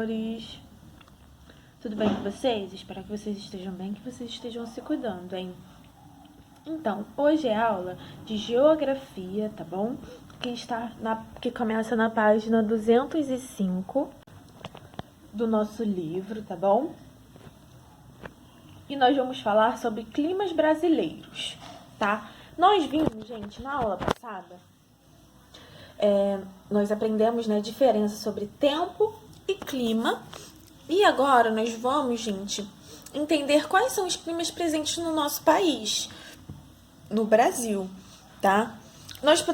amores! Tudo bem com vocês? Espero que vocês estejam bem, que vocês estejam se cuidando, hein? Então, hoje é aula de geografia, tá bom? Que começa na página 205 do nosso livro, tá bom? E nós vamos falar sobre climas brasileiros, tá? Nós vimos, gente, na aula passada, nós aprendemos, né, a diferença sobre tempo e clima. E agora nós vamos, gente, entender quais são os climas presentes no nosso país, no Brasil, tá? Nós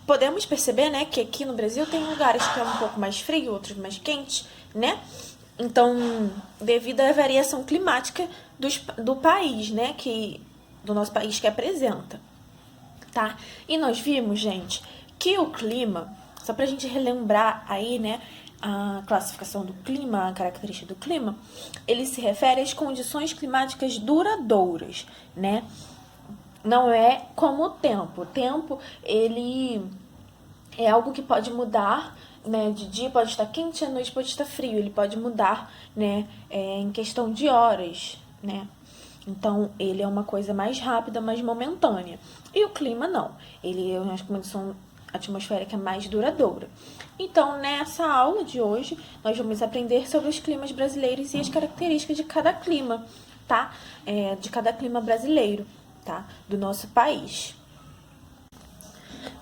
podemos perceber, né, que aqui no Brasil tem lugares que é um pouco mais frio, outros mais quentes, né? Então, devido à variação climática do país, né, do nosso país que apresenta, tá? E nós vimos, gente, que o clima, só pra gente relembrar aí, né, a classificação do clima, a característica do clima, ele se refere às condições climáticas duradouras, né? Não é como o tempo. O tempo, ele é algo que pode mudar, né? De dia pode estar quente, à noite pode estar frio. Ele pode mudar, né? Em questão de horas, né? Então, ele é uma coisa mais rápida, mais momentânea. E o clima, não. Ele é uma condição atmosférica mais duradoura. Então, nessa aula de hoje, nós vamos aprender sobre os climas brasileiros e as características de cada clima, tá? De cada clima brasileiro, tá? Do nosso país.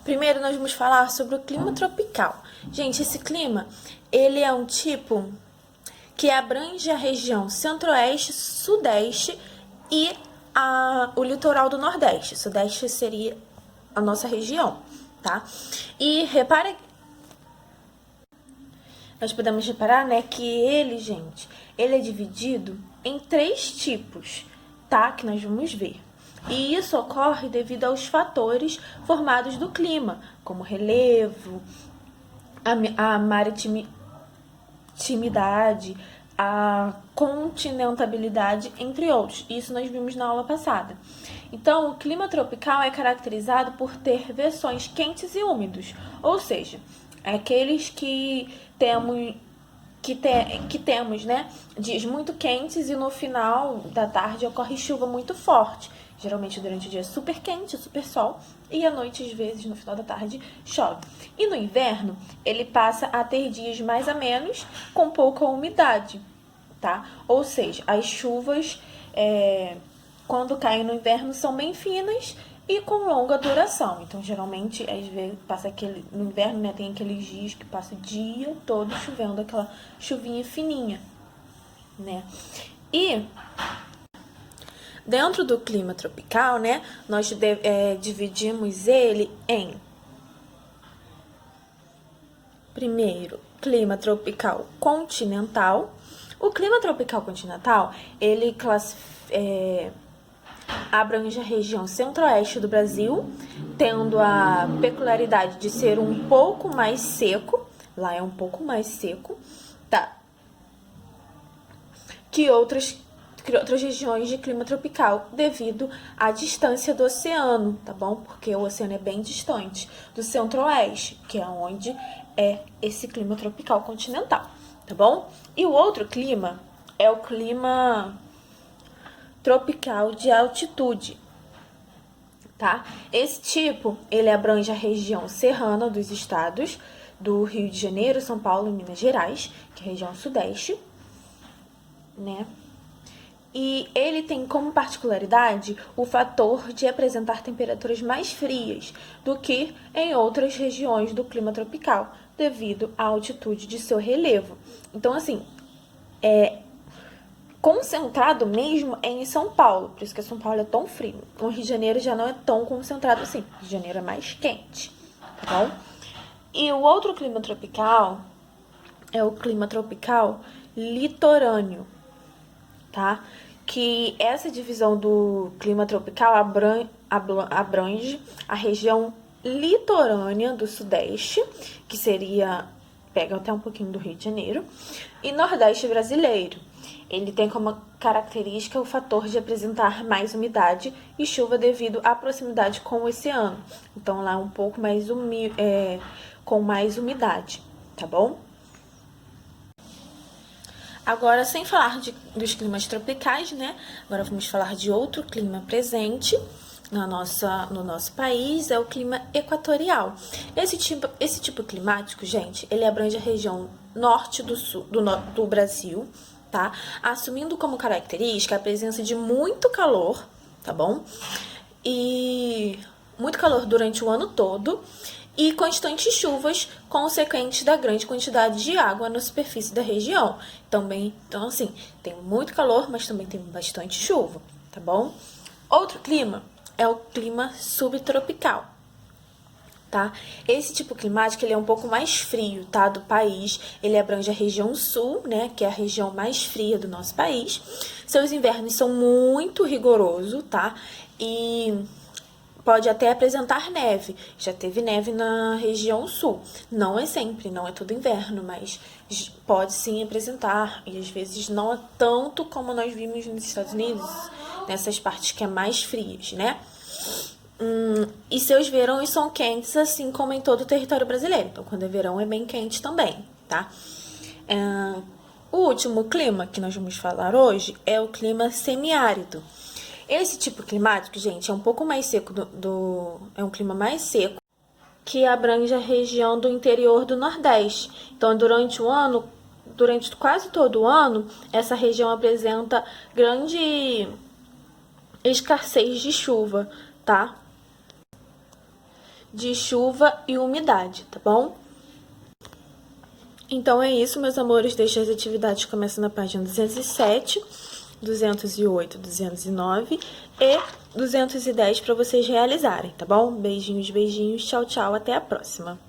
Primeiro, nós vamos falar sobre o clima tropical. Gente, esse clima, ele é um tipo que abrange a região centro-oeste, sudeste e o litoral do nordeste. Sudeste seria a nossa região, tá? E nós podemos reparar, né, que ele, gente, ele é dividido em 3 tipos, tá? Que nós vamos ver. E isso ocorre devido aos fatores formados do clima, como relevo, a maritimidade, a continentabilidade, entre outros. Isso nós vimos na aula passada. Então, o clima tropical é caracterizado por ter versões quentes e úmidos, ou seja, aqueles que temos, né, dias muito quentes e no final da tarde ocorre chuva muito forte. Geralmente durante o dia é super quente, super sol, e à noite, às vezes, no final da tarde, chove. E no inverno, ele passa a ter dias mais amenos, com pouca umidade, tá? Ou seja, as chuvas, quando caem no inverno, são bem finas e com longa duração. Então, geralmente, às vezes, no inverno, né, tem aqueles dias que passa o dia todo chovendo, aquela chuvinha fininha, né? E dentro do clima tropical, né, nós dividimos ele em, primeiro, clima tropical continental. O clima tropical continental, ele abrange a região centro-oeste do Brasil, tendo a peculiaridade de ser um pouco mais seco, lá é um pouco mais seco, tá? Que outras regiões de clima tropical, devido à distância do oceano, tá bom? Porque o oceano é bem distante do centro-oeste, que é onde é esse clima tropical continental, tá bom? E o outro clima é o clima tropical de altitude, tá? Esse tipo, ele abrange a região serrana dos estados do Rio de Janeiro, São Paulo e Minas Gerais, que é a região sudeste, né? E ele tem como particularidade o fator de apresentar temperaturas mais frias do que em outras regiões do clima tropical, devido à altitude de seu relevo. Então, assim, concentrado mesmo é em São Paulo, por isso que São Paulo é tão frio. O Rio de Janeiro já não é tão concentrado assim, o Rio de Janeiro é mais quente, tá bom? E o outro clima tropical é o clima tropical litorâneo, tá? Que essa divisão do clima tropical abrange a região litorânea do sudeste, que pega até um pouquinho do Rio de Janeiro, e nordeste brasileiro. Ele tem como característica o fator de apresentar mais umidade e chuva devido à proximidade com o oceano. Então, lá é um pouco mais com mais umidade, tá bom? Agora, sem falar dos climas tropicais, né? Agora vamos falar de outro clima presente no nosso país, é o clima equatorial. Esse tipo climático, gente, ele abrange a região norte do sul do Brasil, tá? Assumindo como característica a presença de muito calor, tá bom? E muito calor durante o ano todo e constantes chuvas consequentes da grande quantidade de água na superfície da região. Então, assim, tem muito calor, mas também tem bastante chuva, tá bom? Outro clima é o clima subtropical, tá? Esse tipo climático, ele é um pouco mais frio, tá, do país. Ele abrange a região sul, né, que é a região mais fria do nosso país. Seus invernos são muito rigorosos, tá? E pode até apresentar neve. Já teve neve na região sul. Não é sempre, não é todo inverno, mas pode sim apresentar. E às vezes não é tanto como nós vimos nos Estados Unidos, nessas partes que é mais frias, né? E seus verões são quentes, assim como em todo o território brasileiro. Então, quando é verão, é bem quente também, tá? O último clima que nós vamos falar hoje é o clima semiárido. Esse tipo climático, gente, é um pouco mais seco é um clima mais seco que abrange a região do interior do Nordeste. Então, durante quase todo o ano, essa região apresenta grande escassez de chuva, tá? De chuva e umidade, tá bom? Então é isso, meus amores. Deixa as atividades começam na página 207, 208, 209 e 210 para vocês realizarem, tá bom? Beijinhos, beijinhos. Tchau, tchau. Até a próxima.